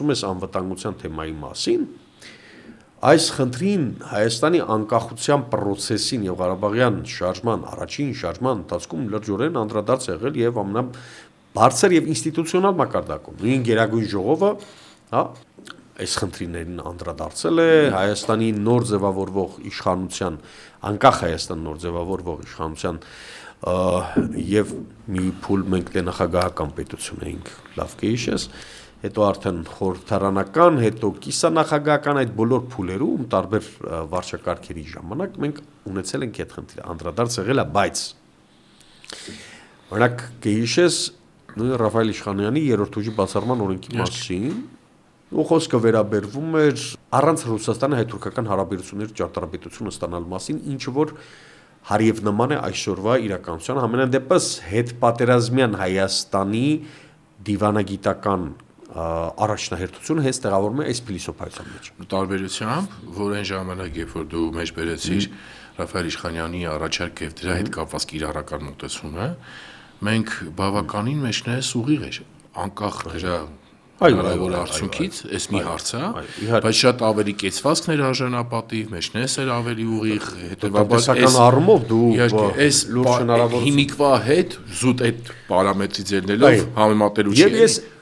խոսում ես անվտանգության թեմայի մասին, այս խնդրին Հայաստանի անկախության process-ին եւ Ղարաբաղյան շարժման, առաջին շարժման ընթացքում լրջորեն անդրադարձ եղել եւ ամենաբարձր եւ ինստիտուցիոնալ մակարդակում։ Նույն Գերագույն ժողովը, հա, այս խնդիրներին անդրադարձել է Հայաստանի նոր ձևավորվող իշխանության, անկախ Հայաստան նոր ձևավորվող իշխանության եւ մի փուլ մենք նախագահական պետություն էինք, լավ կհիշես, հետո արդեն խորհրդարանական, հետո կիսանախագահական այդ բոլոր փուլերում տարբեր վարչակարգերի ժամանակ մենք ունեցել ենք այդ խնդիրը, անդրադարձ եղել է, բայց օրինակ կհիշես նույն Ռաֆայել Իշխանյանի երրորդ ուժի բացառման օրենքի մասին, ու խոսքը վերաբերվում էր առանց Ռուսաստանի հայ-թուրքական հարաբերությունների ճարտարապետությունը ստանալու մասին, ինչը որ հարիև նման է այսօրվա իրականության, համենայն դեպս հետպատերազմյան Հայաստանի դիվանագիտական առաջնահերթությունը հենց տեղավորվում է այս փիլիսոփայության մեջ։ Տարբերությամբ, որ այն ժամանակ, երբ որ դու մեջ բերեցիր Ռաֆայել Իշխանյանի առաջարկը եւ դրա հետ կապված կիրառական մոտեցումը, մենք բավականին մեջներս ուղիղ էր, անկախ դրա հնարավոր արդյունքից, այս մի հարց է, բայց շատ ավելի կեցվածքներ արժանապատիվ, մեջներս էր ավելի ուղիղ, հետեւաբար այս առումով դու այս հիմիկվա հետ զուտ այդ պարամետրից ելնելով համեմատելու չի։